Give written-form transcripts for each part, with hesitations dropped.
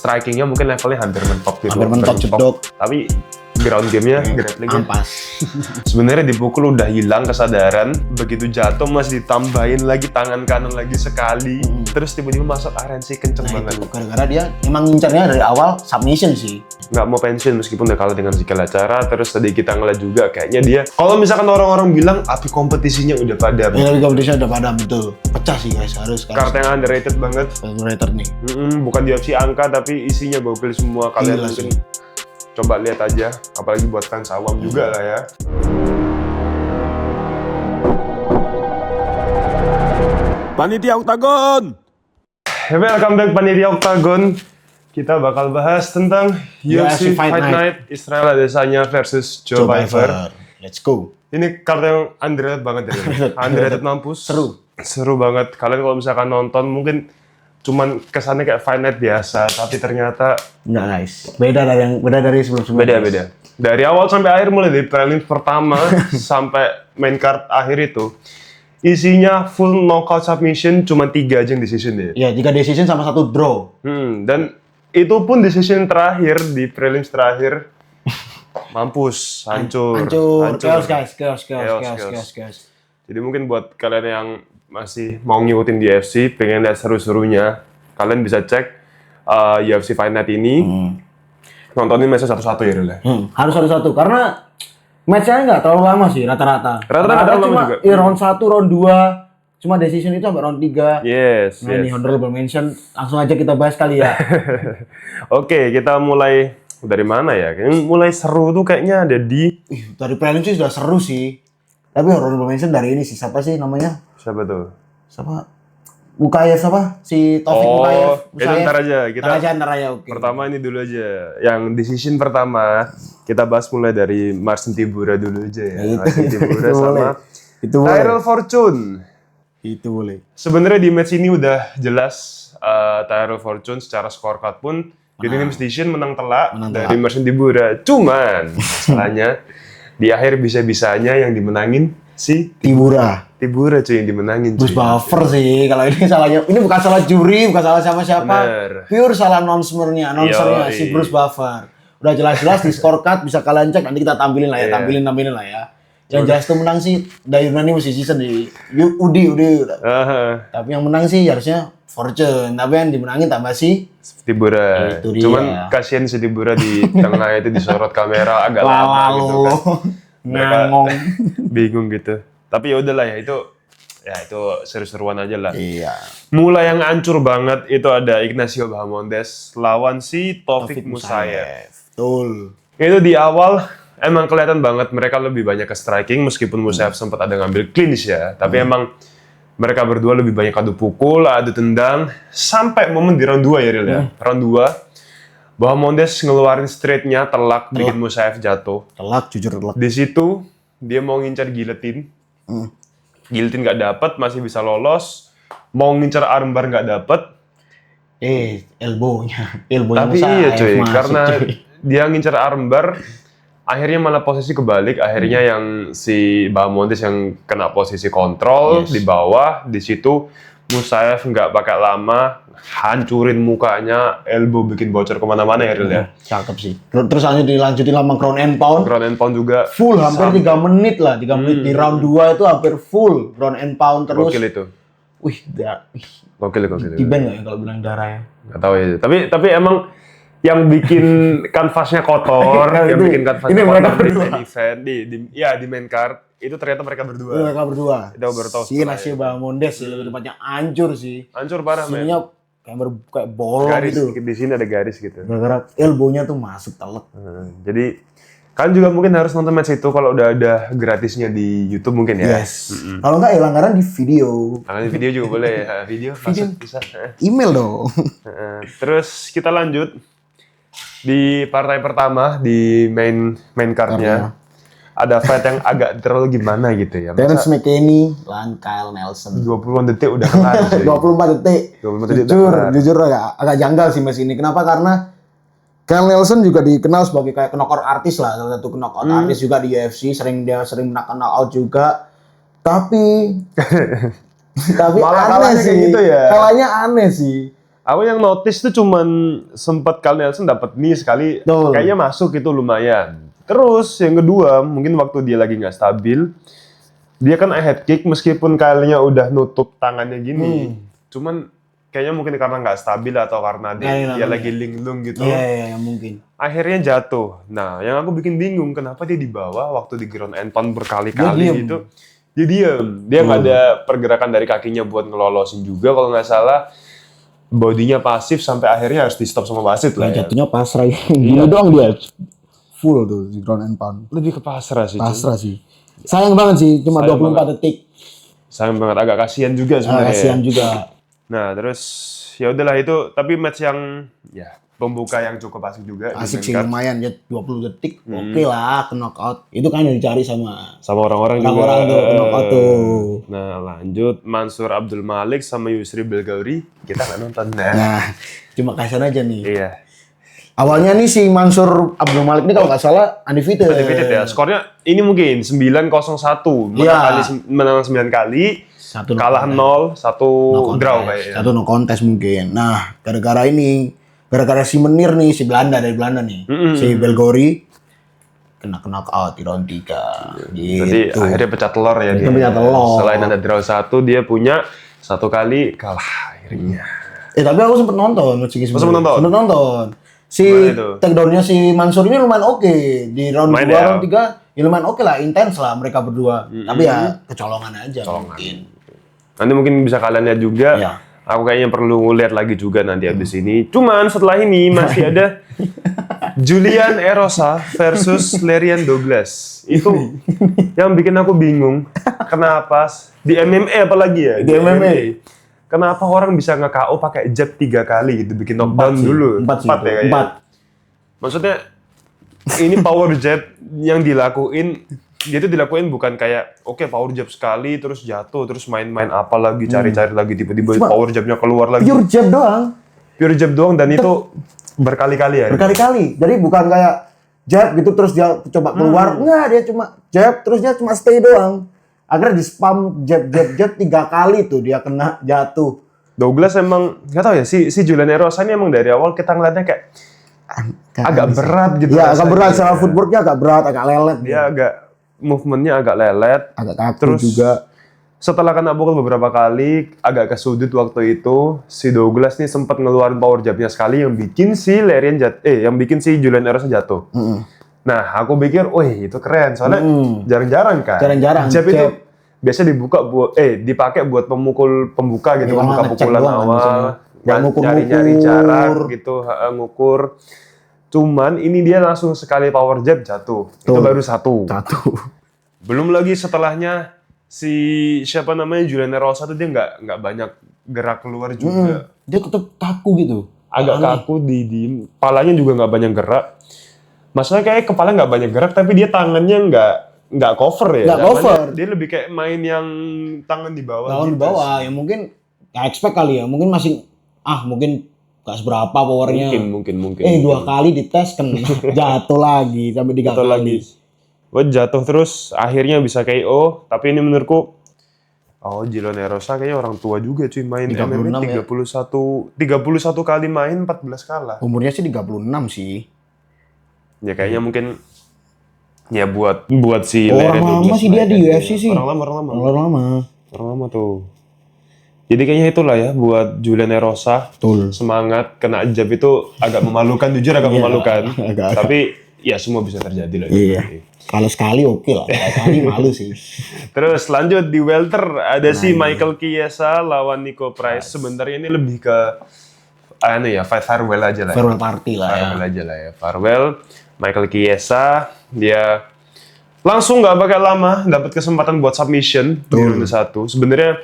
strikingnya mungkin levelnya hampir mentok gitu. Hampir mentok jedok. Tapi ground game-nya, grapplingnya ampas. Sebenarnya dipukul udah hilang kesadaran, begitu jatuh masih ditambahin lagi tangan kanan lagi sekali, terus tiba-tiba masuk RNC kenceng banget. Itu gara-gara dia emang ngincarnya dari awal submission sih. Nggak mau pensiun meskipun udah kalah dengan segala cara. Terus tadi kita ngeliat juga kayaknya dia, kalau misalkan orang-orang bilang api kompetisinya udah padam. Ya, tapi kompetisinya udah padam, betul. Pecah sih guys, harus. Kartu yang underrated banget. Underrated nih. Bukan di UFC angka tapi isinya gokil semua. Kalian Gila mungkin sih. coba lihat aja, apalagi buat fans awam juga lah ya. Panitia Oktagon. Welcome back Panitia Oktagon. Kita bakal bahas tentang UFC Fight Night Israel Adesanya versus Joe Pyfer. Let's go. Ini kartu yang underrated banget ya. Underrated mampus. Seru banget. Kalian kalau misalkan nonton mungkin cuman kesannya kayak Fight Night biasa, tapi ternyata Enggak guys. Beda dari sebelum-sebelumnya. beda. Dari awal sampai akhir, mulai dari prelims pertama sampai main card akhir itu isinya full knockout submission, cuma 3 aja yang decision ya. Iya, 3 decision sama 1 draw. Dan itu pun decision terakhir di prelims terakhir mampus, hancur. Chaos guys, chaos. Jadi mungkin buat kalian yang masih mau ngikutin di UFC, pengen lihat seru-serunya, kalian bisa cek UFC Fight Night ini. Nontonin match satu-satu ya, Ril. Harus satu-satu karena match-nya nggak terlalu lama sih rata-rata. Rata-rata nggak terlalu lama juga. Round 1, round 2, cuma decision itu sampai round 3. Yes. Ini honorable mention, langsung aja kita bahas kali ya. Oke, kita mulai dari mana ya? Kayaknya mulai seru tuh kayaknya ada di... Dari prelims sih sudah seru sih. Tapi honorable mention dari ini sih, siapa sih namanya? Siapa tuh? Siapa? Mukayev siapa? Si Taufik Mukayev. Itu ntar aja. Ntar aja, oke. Pertama ini dulu aja. Yang decision pertama, kita bahas mulai dari Marcin Tybura dulu aja ya. Marcin Tybura sama Tyrell Fortune. Itu boleh. Sebenarnya di match ini udah jelas Tyrell Fortune secara scorecard pun unanimous decision menang telak dari Marcin Tybura. Cuman masalahnya di akhir bisa-bisanya yang dimenangin si Tybura cuy, yang dimenangin. Bruce Buffer sih kalau ini salahnya. Ini bukan salah juri, bukan salah siapa-siapa. Bener. Pure salah announcernya si Bruce Buffer. Udah jelas-jelas di scorecard bisa kalian cek, nanti kita tampilin lah ya, tampilin lah ya. Yang jelas tuh menang sih dari unanimous decision di Udi. Tapi yang menang sih harusnya Fortune, tapi yang dimenangin tambah si Tybura. Cuman kasihan si Tybura di tengah itu disorot kamera agak lama gitu kan. Mereka bingung gitu. Tapi ya udahlah ya, itu seru-seruan aja lah. Iya. Mulai yang hancur banget itu ada Ignacio Bahamondes lawan si Taufik Musayev. Betul. Itu di awal emang kelihatan banget mereka lebih banyak ke striking, meskipun Musayev sempat ada ngambil clinch ya. Tapi emang mereka berdua lebih banyak adu pukul, adu tendang, sampai momen di round 2 ya Ril ya. Round 2, Bahamondes ngeluarin straight-nya telak, bikin Musayev jatuh. Jujur telak. Di situ dia mau ngincar guillotine. Guillotine nggak dapet, masih bisa lolos. Mau ngincar armbar nggak dapet. Elbownya Tapi iya cuy, karena dia ngincar armbar, akhirnya malah posisi kebalik. Akhirnya yang si Bahamondes yang kena posisi kontrol di bawah. Di situ Musayev nggak pakai lama, hancurin mukanya, elbow bikin bocor kemana-mana ya Ril ya. Cakep sih. Terus dilanjutin lama ground and pound. Ground and pound juga. Full, hampir 3 menit lah. 3 menit di round 2 itu hampir full. Ground and pound terus. Gokil itu. Gokil. Di-ban nggak ya kalau bilang darah ya? Nggak tahu ya. Tapi emang yang bikin kanvasnya kotor, yang bikin kanvasnya kotor di main event, di main card, itu ternyata mereka berdua. Itu baru tahu. Si Ignacio Bahamondes sih, lebih tepatnya hancur sih. Hancur parah, men. Sininya kayak bolong garis, gitu. Di sini ada garis gitu. Gara-gara elbownya tuh masuk telek. Jadi kalian juga mungkin harus nonton match itu kalau udah ada gratisnya di YouTube mungkin ya. Yes. Kalau nggak langgaran di video. Di video juga boleh ya. Video masuk bisa. Email dong. Terus kita lanjut di partai pertama di main card-nya. Ada fight yang agak terlalu gimana gitu ya. Terence McKinney lawan Kyle Nelson. 20 detik udah kelar sih. 24 detik. 24 detik Jujur agak janggal sih match ini. Kenapa? Karena Kyle Nelson juga dikenal sebagai kayak knockout artis lah, salah satu knockout artis juga di UFC, sering knockout juga. Tapi Malah aneh sih. gitu ya. Kalahnya aneh sih. Aku yang notice tuh cuman sempat Carl Nelson dapat nih sekali, Betul. kayaknya masuk itu lumayan. Terus yang kedua, mungkin waktu dia lagi nggak stabil, dia kan head kick meskipun kalinya udah nutup tangannya gini, cuman kayaknya mungkin karena nggak stabil atau karena dia lagi linglung gitu. Iya, mungkin. Akhirnya jatuh. Nah, yang aku bikin bingung kenapa dia di bawah waktu di ground and pound Dia berkali-kali diem. gitu. Dia diem. Dia nggak ada pergerakan dari kakinya buat ngelolosin juga kalau nggak salah. Bodinya pasif sampai akhirnya harus di stop sama wasit lah ya. Jatuhnya pasrah. Gini doang dia. Full tuh di ground and pound. Lebih ke pasrah sih. Pasrah sih. Sayang banget sih, cuma Sayang 24 detik. Sayang banget, agak kasihan juga sebenarnya. Kasihan juga. Nah, terus ya udahlah itu, tapi match yang ya pembuka yang cukup asik juga. Asik di sih, main card. lumayan ya 20 detik. Oke lah, ke knockout. Itu kan yang dicari sama Sama orang-orang juga. orang-orang tuh, ke knockout tuh. Nah, lanjut Mansur Abdul Malik sama Yusri Belgauri. Kita nggak nonton. Nah, cuma kasihan aja nih. Iya. Awalnya nih si Mansur Abdul Malik ini kalau nggak salah undefeated. Undefeated ya. Skornya ini mungkin 9-0-1. Menang 9 kali, Satu kalah 0, 1 draw kayaknya. Satu no contest mungkin. Nah, gara-gara si Menir nih, si Belanda dari Belanda nih. Si Belgori kena knockout di round 3. Jadi Gitu. akhirnya pecah telur ya dia. pecah telur. Selain ada draw 1, dia punya 1 kali kalah akhirnya. Tapi aku sempet nonton Sigi sempet nonton? Sempet nonton. Si Gimana itu? takedown-nya si Mansur ini lumayan oke. Di round 2, Lumayan ya? round 3 ya lumayan oke lah, intens lah mereka berdua. Tapi ya kecolongan aja mungkin. Nanti mungkin bisa kalian lihat juga. Ya. Aku kayaknya perlu lihat lagi juga nanti abis ini. Cuman setelah ini masih ada Julian Erosa versus Larian Douglas. Itu yang bikin aku bingung. Kenapa di MMA apalagi ya? Di MMA. Kenapa orang bisa nge-KO pakai jab 3 kali gitu, bikin knockdown dulu? 4 ya kayaknya. 4. Maksudnya ini power jab yang dilakuin, dia itu dilakuin bukan kayak oke, power jab sekali terus jatuh terus main-main apa lagi, cari-cari lagi tiba-tiba power jabnya keluar lagi. Pure jab doang. Pure jab doang dan itu berkali-kali ya. Berkali-kali. Jadi bukan kayak jab gitu terus dia coba keluar. Enggak, dia cuma jab terus dia cuma stay doang. Akhirnya di spam jab 3 kali tuh dia kena jatuh. Douglas emang nggak tahu ya si Julian Erosa ini emang dari awal kita ngeliatnya kayak agak berat gitu. Ya, agak rasanya. berat sama footworknya, agak berat, agak lelet. Dia agak movementnya agak lelet. Agak kaku Terus juga. setelah kena pukul beberapa kali, agak ke sudut waktu itu, si Douglas nih sempat ngeluarin power jabnya sekali yang bikin si yang bikin si Julian Erosa jatuh. Nah, aku pikir, wih itu keren, soalnya jarang-jarang kan. Jarang-jarang, Jab itu jab. biasa dipakai buat pembuka gitu, Iya, pembuka ngecek pukulan doang kan awal, biasanya. Buat ngukur-ngukur. nyari jarak gitu, ngukur. Cuman ini dia langsung sekali power jab jatuh, itu baru satu. Belum lagi setelahnya si siapa namanya Julian Erosa tuh dia nggak banyak gerak keluar juga. Dia tetap kaku gitu. Agak kaku di palanya juga nggak banyak gerak. Maksudnya kayak kepala nggak banyak gerak, tapi dia tangannya nggak cover ya. Nggak Tangannya, cover. Dia lebih kayak main yang tangan di bawah. Tangan di gitu bawah, sih. ya mungkin nggak expect kali ya. Mungkin masih, mungkin nggak seberapa powernya. Mungkin. 2 kali dites kan jatuh lagi sampai 3 Jatuh kali. lagi. Wah, jatuh terus akhirnya bisa KO, tapi ini menurutku Julian Erosa kayaknya orang tua juga cuy, main 36 MMA ya. 31 kali main 14 kalah. Umurnya sih 36 sih. Ya kayaknya mungkin ya buat si Orang Larry lama Douglas sih dia naik di aja. UFC sih. Orang lama. Orang lama. Tuh. Jadi kayaknya itulah ya buat Julian Erosa. Betul. Semangat kena jab itu agak memalukan, jujur agak memalukan. agak. Tapi ya semua bisa terjadi lah. Iya. Kalau sekali oke lah, kalau sekali malu sih. Terus lanjut di welter ada si Michael Chiesa lawan Nico Price. Sebenarnya ini lebih ke fight farewell aja lah. Farewell party lah ya. Farewell aja lah ya. Farewell Michael Chiesa, dia langsung nggak pakai lama dapat kesempatan buat submission di ronde 1. Sebenarnya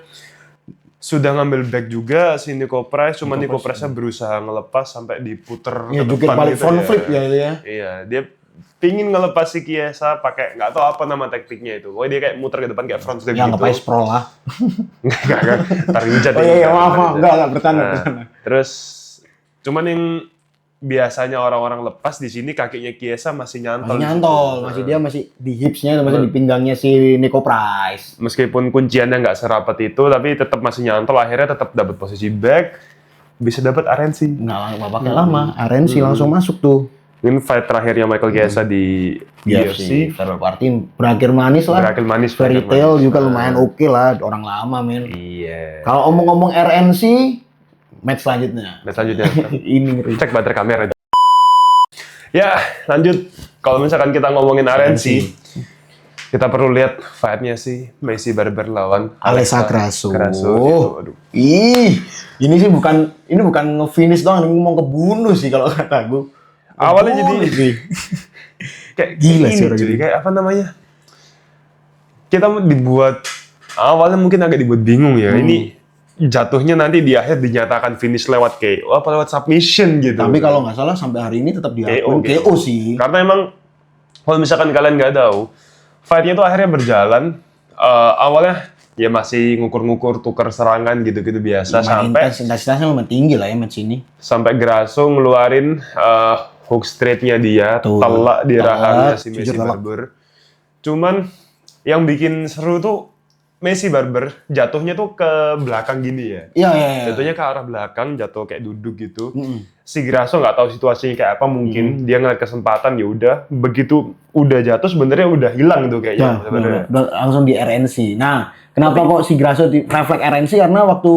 sudah ngambil back juga si Nico Price, cuma Nico Price-nya berusaha ngelepas sampai diputer Iya, ke jukir depan balik gitu front flip ya itu ya. Iya, dia pingin ngelepas si Chiesa pakai nggak tahu apa nama tekniknya itu. Pokoknya dia kayak muter ke depan kayak front flip Ya gitu. nggak pro lah. Enggak. Tarik hujat. Oh iya, maaf. Enggak bercanda. Terus cuman yang biasanya orang-orang lepas di sini kakinya Chiesa masih nyantol. Masih dia masih di hipsnya, masih di pinggangnya si Nico Price. Meskipun kunciannya nggak serapat itu, tapi tetap masih nyantol. Akhirnya tetap dapat posisi back. bisa dapat RNC. Nggak pakai lama, RNC langsung masuk tuh. Ini fight terakhirnya Michael Chiesa di UFC. Farewell Party berakhir manis lah. Berakhir manis. Fairy Tail juga lumayan oke lah, orang lama men. Iya. Kalau omong-omong RNC, match selanjutnya. Ini cek baterai kamera. Ya, lanjut. Kalau misalkan kita ngomongin RNC, kita perlu lihat fight-nya sih Maycee Barber lawan Alexa Grasso. Aduh. Ini sih bukan nge-finish doang, ini mau kebunuh sih kalau kata gue. Awalnya jadi kayak gila ini, sih cuy. Kayak apa namanya? Kita dibuat awalnya mungkin agak dibuat bingung ya. Ini jatuhnya nanti di akhir dinyatakan finish lewat KO apa lewat submission gitu. Tapi kalau nggak salah sampai hari ini tetap diakui KO sih. Karena emang kalau misalkan kalian nggak tahu, fight-nya itu akhirnya berjalan. Awalnya ya masih ngukur-ngukur tukar serangan gitu-gitu biasa sampai intensitasnya lumayan tinggi lah ya match ini. Sampai Grasso ngeluarin hook straight-nya dia, telak di rahangnya si Maycee Barber. Cuman yang bikin seru tuh Maycee Barber jatuhnya tuh ke belakang gini ya. Iya. Jatuhnya ke arah belakang, jatuh kayak duduk gitu. Si Grasso nggak tahu situasinya kayak apa, mungkin dia ngeliat kesempatan ya udah. Begitu udah jatuh sebenarnya udah hilang tuh kayaknya. Langsung di RNC. Nah, kenapa kok si Grasso di refleks RNC? Karena waktu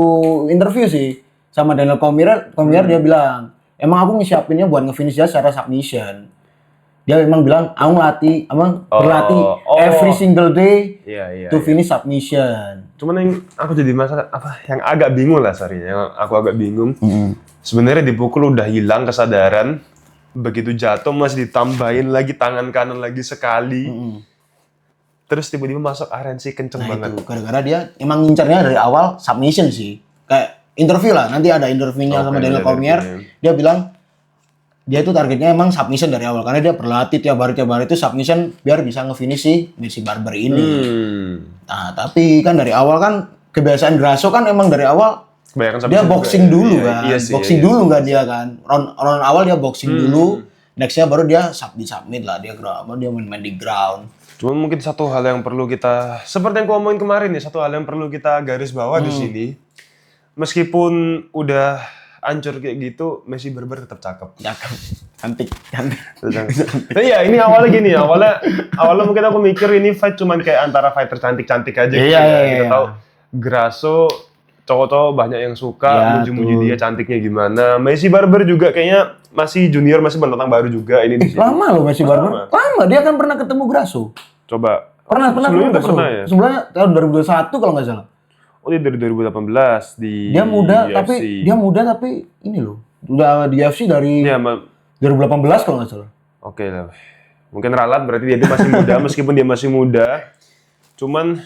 interview sih sama Daniel Cormier dia bilang, emang aku ngesiapinnya buat nge-finish dia secara submission. Dia memang bilang, aku berlatih every single day to finish submission. Cuman yang aku jadi masalah yang agak bingung lah, yang aku agak bingung. Sebenarnya dipukul udah hilang kesadaran, begitu jatuh masih ditambahin lagi tangan kanan lagi sekali. Terus tiba-tiba masuk RNC kenceng banget. Itu gara-gara dia emang ngincarnya dari awal submission sih. Kayak interview lah, nanti ada interviewnya sama Daniel Cormier. Dia bilang dia itu targetnya emang submission dari awal karena dia berlatih tiap hari itu submission biar bisa nge-finish si Maycee Barber ini. Nah, tapi kan dari awal kan kebiasaan Grasso kan emang dari awal dia boxing dulu kan. Boxing dulu kan dia kan. Round awal dia boxing dulu, nextnya baru dia submit lah, dia main di ground. Cuman mungkin satu hal yang perlu kita, seperti yang aku ngomongin kemarin nih, satu hal yang perlu kita garis bawah di sini. Meskipun udah hancur kayak gitu, Maycee Barber tetap cakep. Cantik. Iya, ini awalnya gini, awalnya mungkin aku mikir ini fight cuman kayak antara fighter cantik-cantik aja gitu. Kita tahu Grasso cowok-cowok banyak yang suka, muji-muji dia cantiknya gimana. Maycee Barber juga kayaknya masih junior, masih pendatang baru juga ini di sini. Lama loh Maycee Barber. Lama, dia kan pernah ketemu Grasso. Coba. Pernah ya? Sebelumnya tahun 2021 kalau nggak salah. Oh, dia dari 2018 di Dia muda UFC. tapi ini loh. Udah di UFC dari 2018 kalau nggak salah. Oke lah. Mungkin ralat berarti dia masih muda, meskipun dia masih muda. Cuman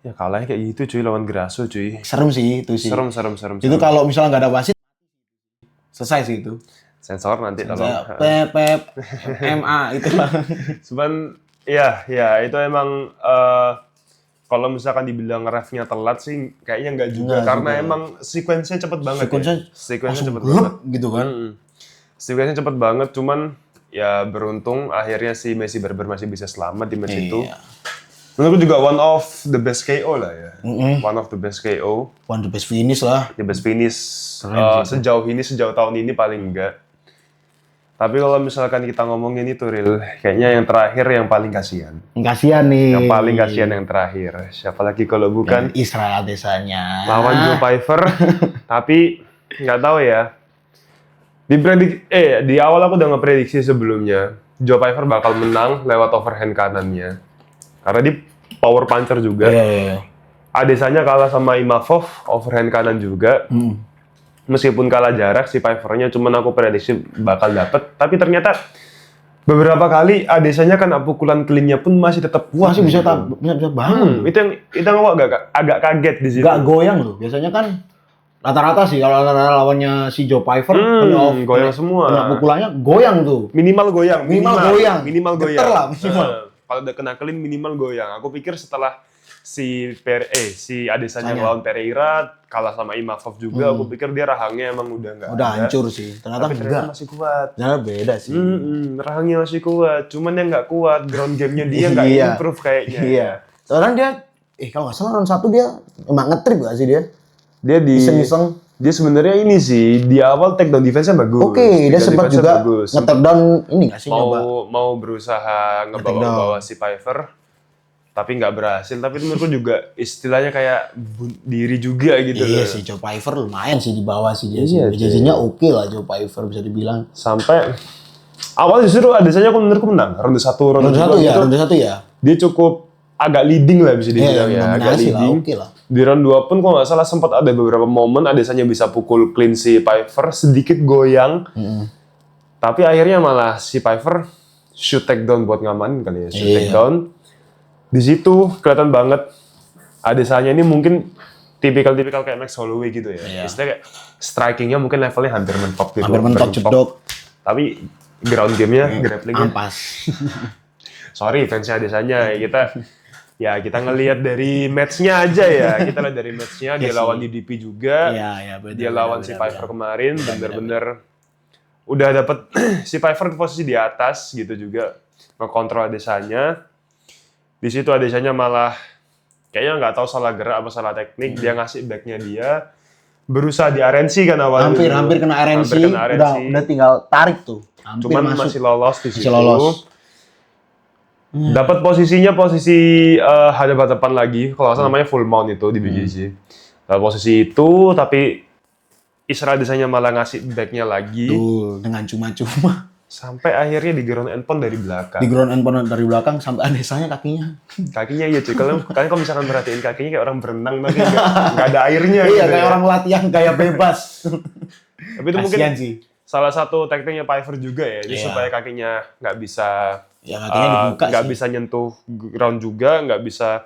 ya kalahnya kayak gitu cuy lawan Grasso cuy. Serem sih itu sih. Serem. Itu kalau misalnya nggak ada wasit selesai sih itu. Sensor nanti tolong. Pep MA itu lah. Cuman ya itu emang kalau misalkan dibilang refnya telat sih kayaknya enggak juga karena emang sequence-nya cepet banget. Sequence-nya cepet banget gitu kan. Sequence-nya cepet banget, cuman ya beruntung akhirnya si Maycee Barber masih bisa selamat di match itu. Menurutku juga one of the best KO lah ya. One of the best KO. One of the best finish lah. The best finish sejauh tahun ini paling enggak. Tapi kalau misalkan kita ngomongin itu real, kayaknya yang terakhir yang paling kasihan. Kasihan nih. Yang paling kasihan yang terakhir. Siapa lagi kalau bukan Israel Adesanya. Lawan Joe Pyfer. Tapi nggak tahu ya. Di awal aku udah ngeprediksi sebelumnya Joe Pyfer bakal menang lewat overhand kanannya. Karena dia power puncher juga. Adesanya kalah sama Imavov, overhand kanan juga. Meskipun kalah jarak si Pyfer-nya, cuman aku prediksi bakal dapet. Tapi ternyata beberapa kali Adesanya kan pukulan clean-nya pun masih tetap kuat. Masih bisa bangun. Itu yang aku agak kaget di situ. Gak goyang loh. Biasanya kan rata-rata sih kalau lawannya si Joe Pyfer goyang semua. Kena pukulannya goyang tuh. Minimal goyang. Geter lah minimal. Kalau udah kena clean minimal goyang. Aku pikir setelah si Adesanya lawan Pereira kalah sama Imavov juga, aku pikir dia rahangnya emang udah nggak udah hancur sih. Ternyata enggak. Masih kuat. Ternyata beda sih. Rahangnya masih kuat, cuman yang nggak kuat ground game-nya dia nggak improve kayaknya. Iya. Soalnya dia kalau nggak salah round 1 dia emang ngetrip nggak sih dia? Dia di iseng-iseng dia sebenarnya ini sih di awal takedown defense-nya bagus. Oke, dia sempat juga bagus. nge-take down ini nggak sih nyoba? mau berusaha ngebawa si Piper, tapi nggak berhasil. Tapi menurutku juga istilahnya kayak diri juga gitu. Iya sih, Joe Piper lumayan sih di bawah sih dia. Iya, BJJ-nya oke lah Joe Piper bisa dibilang. Sampai awal justru adesanya menurutku menang. Ronde 1, ronde 2 gitu. Ronde 1 ya. Dia cukup agak leading lah bisa dibilang ya. Agak leading. Oke lah. Di round 2 pun kalau nggak salah sempat ada beberapa momen adesanya bisa pukul clean si Piper, sedikit goyang. Tapi akhirnya malah si Piper shoot takedown buat ngamanin kali ya. Shoot takedown. Di situ kelihatan banget adesanya ini mungkin tipikal kayak Max Holloway gitu ya. Istilahnya kayak strikingnya mungkin levelnya hampir mentok gitu. Hampir mentok jedok. Tapi ground game-nya, grapplingnya ampas. Sorry fansnya adesanya kita ngelihat dari match-nya aja ya. Kita lihat dari match-nya dia lawan DDP juga. Dia lawan si Piper kemarin bener-bener udah dapet si Piper posisi di atas gitu juga ngekontrol adesanya. Di situ adesanya malah kayaknya nggak tahu salah gerak apa salah teknik, dia ngasih back-nya dia. Berusaha di RNC kan awalnya. Hampir kena RNC. Udah tinggal tarik tuh. Cuman masih lolos di situ. Hmm. Dapat posisi hadap-hadapan lagi, kalau nggak salah namanya full mount itu di BJJ. Dapat posisi itu, tapi Israel desanya malah ngasih back-nya lagi. Tuh, dengan cuma-cuma. Sampai akhirnya di ground and pound dari belakang. Di ground and pound dari belakang sampai adesanya kakinya. Kakinya iya cuy, kalian kalau misalkan perhatiin kakinya kayak orang berenang tapi nggak ada airnya. Iya, gitu kayak orang latihan kayak bebas. Tapi itu mungkin sih. Salah satu taktiknya Piper juga ya, jadi supaya kakinya nggak bisa nggak bisa nyentuh ground juga, nggak bisa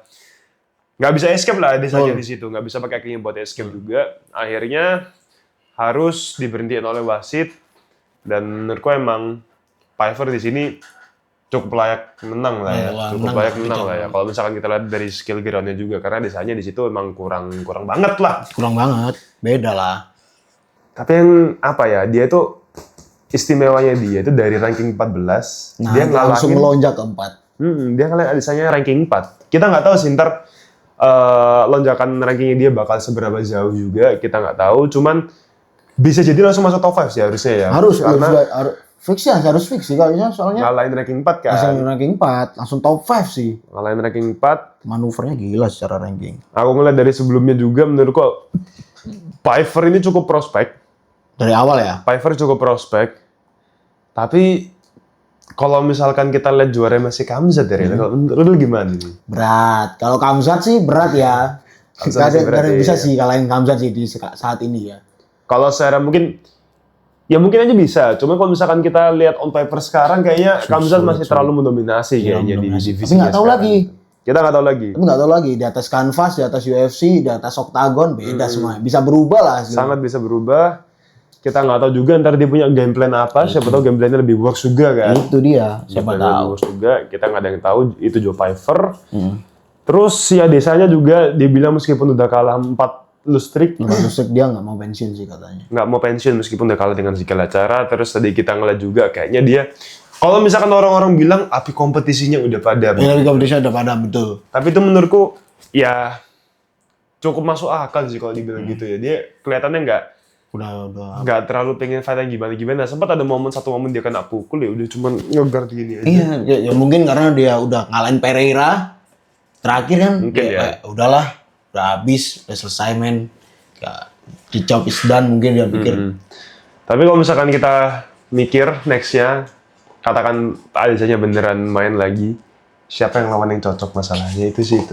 escape lah desanya di situ, nggak bisa pakai kakinya buat escape juga. Akhirnya harus diberhentiin oleh wasit dan menurutku emang Piper di sini cukup layak menang lah ya, Kalau misalkan kita lihat dari skill groundnya juga, karena desanya di situ emang kurang banget lah. Kurang banget, beda lah. Tapi yang dia tuh istimewanya dia itu dari ranking 14, dia langsung melonjak ke 4. Dia ngalahin adesanya ranking 4. Kita nggak tahu sih ntar lonjakan rankingnya dia bakal seberapa jauh juga, kita nggak tahu. Cuman bisa jadi langsung masuk top 5 sih harusnya ya. Harus harus fix sih kalau soalnya. Ngalahin ranking 4 kan. Langsung ranking 4, langsung top 5 sih. Ngalahin ranking 4. Manuvernya gila secara ranking. Aku ngeliat dari sebelumnya juga menurutku Piper ini cukup prospek. Dari awal ya? Piper cukup prospek. Tapi kalau misalkan kita lihat juara masih Khamzat ya, menurut lu gimana nih? Berat. Kalau Khamzat sih berat ya. Gak ada bisa sih kalahin Khamzat sih di saat ini ya. Kalau secara mungkin aja bisa. Cuma kalau misalkan kita lihat on paper sekarang kayaknya Khamzat masih terlalu mendominasi kayaknya di divisi. Tapi nggak tahu lagi. Kita nggak tahu lagi. Tapi nggak tahu lagi di atas kanvas, di atas UFC, di atas oktagon beda semua. Bisa berubah lah. Sangat bisa berubah. Kita nggak tahu juga ntar dia punya game plan apa. Siapa tahu game plan-nya lebih works juga kan. Itu dia. Siapa tahu. Works juga. Kita nggak ada yang tahu. Itu Joe Piper. Terus si adesanya juga dia bilang meskipun udah kalah 4 lustrik. Dia nggak mau pensiun sih katanya. Nggak mau pensiun meskipun udah kalah dengan segala cara. Terus tadi kita ngeliat juga kayaknya dia. Kalau misalkan orang-orang bilang api kompetisinya udah padam. Api kompetisinya udah padam, betul. Tapi itu menurutku ya cukup masuk akal sih kalau dibilang gitu ya. Dia kelihatannya nggak terlalu pengen fight yang gimana. Sempat ada satu momen dia kena pukul ya udah cuman ngeguard gini aja. Iya, ya mungkin karena dia udah ngalahin Pereira. Terakhir kan mungkin udahlah, udah habis, udah selesai men. The job is done mungkin dia pikir. Tapi kalau misalkan kita mikir next-nya katakan adesanya beneran main lagi, siapa yang lawan yang cocok masalahnya itu sih.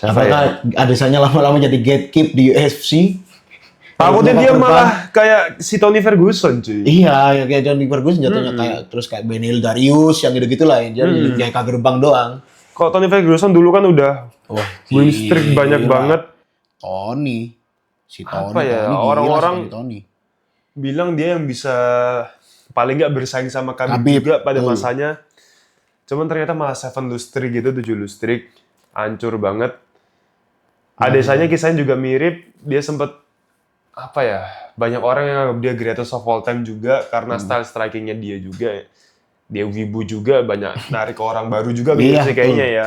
Apakah adesanya lama-lama jadi gatekeep di UFC? Takutnya dia malah kayak si Tony Ferguson cuy. Iya, kayak Tony Ferguson jatuhnya kayak Benil Darius yang gitu-gitu lah yang jadi kayak gerbang doang. Kalau Tony Ferguson dulu kan udah win streak banyak banget. Tony apa ya, orang-orang bilang dia yang bisa paling nggak bersaing sama Khabib juga pada masanya. Cuman ternyata malah 7 lose streak gitu, 7 lose streak. Hancur banget. Adesanya kisahnya juga mirip, dia sempet banyak orang yang anggap dia greatest of all time juga karena style strikingnya dia juga. Dia wibu juga, banyak narik orang baru juga gitu sih kayaknya ya.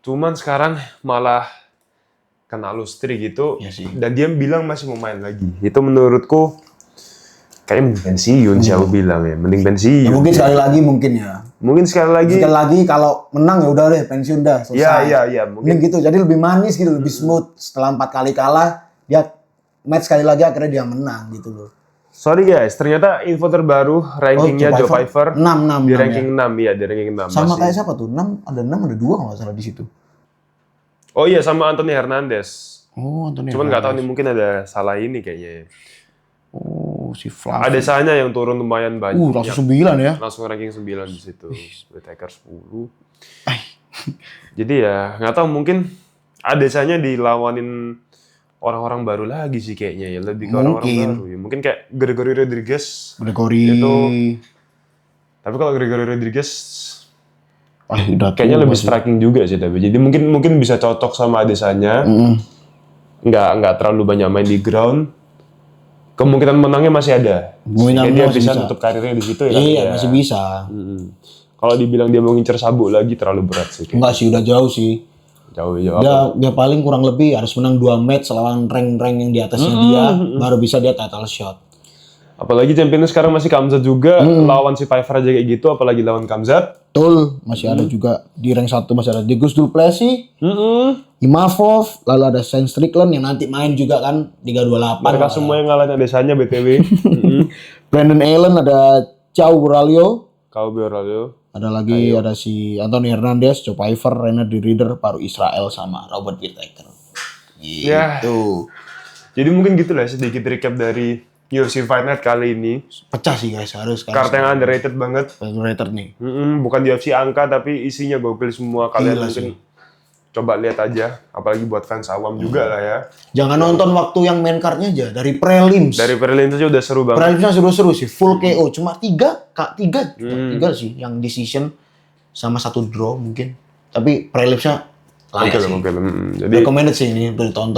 Cuman sekarang malah kena lustri gitu, Iya sih. dan dia bilang masih mau main lagi. Itu menurutku kayaknya mending pensiun sih aku bilang ya, mending pensiun. Ya mungkin sekali lagi mungkin ya. Mungkin sekali lagi. Sekali lagi kalau menang ya udah deh pensiun dah selesai. Iya, mungkin. Mending gitu. Jadi lebih manis gitu, lebih smooth. Setelah 4 kali kalah, dia match sekali lagi akhirnya dia menang gitu loh. Sorry guys, ternyata info terbaru rankingnya Joe Pyfer 6 di ya. ranking 6 ya, di ranking 6. Sama masih. kayak siapa tuh? 6 ada 2 kalau nggak salah di situ. Oh iya, sama Anthony Hernandez. Oh, Anthony. Cuman nggak tahu nih, mungkin ada salah ini kayaknya. Oh, si Flav. Adesanya yang turun lumayan banyak. langsung 9 ya. Langsung ranking 9 di situ. Whittaker 10. Jadi ya nggak tahu, mungkin Adesanya dilawanin orang-orang baru lagi sih kayaknya ya, lebih ke orang-orang baru ya. Mungkin kayak Gregory Rodriguez. Gregory. Tapi kalau Gregory Rodriguez Udah kayaknya lebih striking juga sih, tapi jadi mungkin bisa cocok sama Adesanya. Nggak terlalu banyak main di ground. Kemungkinan menangnya masih ada. Kemungkinan Dia masih bisa bisa. tutup karirnya di situ ya. Iya, kan? masih bisa. Kalau dibilang dia mau ngincer sabuk lagi terlalu berat sih. Enggak sih, udah jauh sih. Jauh. Dia paling kurang lebih harus menang 2 match lawan rank-rank yang di atasnya dia, baru bisa dia title shot. Apalagi championnya sekarang masih Khamzat juga, lawan si Pyfer aja kayak gitu, apalagi lawan Khamzat. Betul, masih ada juga di rank 1 masih ada Degus Duplessis, Imavov, lalu ada Shane Strickland yang nanti main juga kan 328. Mereka semua yang ngalahin Adesanya BTW. Brandon Allen, ada Chao Buralio, Kau Bioralio. ada lagi ada si Anthony Hernandez, Joe Pyfer, Reiner di Reader, Paru Israel sama Robert Whittaker. Gitu. Ya. Jadi mungkin gitu lah sedikit recap dari UFC Fight Night kali ini. Pecah sih guys, harus Kartu yang underrated banget. underrated nih. Bukan UFC angka tapi isinya gokil semua. Kalian Gila mungkin sih. coba lihat aja, apalagi buat fans awam juga lah ya. Jangan nonton waktu yang main cardnya aja, dari prelims. Dari prelims aja udah seru banget. Prelimsnya seru-seru sih, full KO. Cuma 3 sih yang decision sama 1 draw mungkin. Tapi prelimsnya layak sih. Oke. Jadi Recommended sih ini untuk ditonton.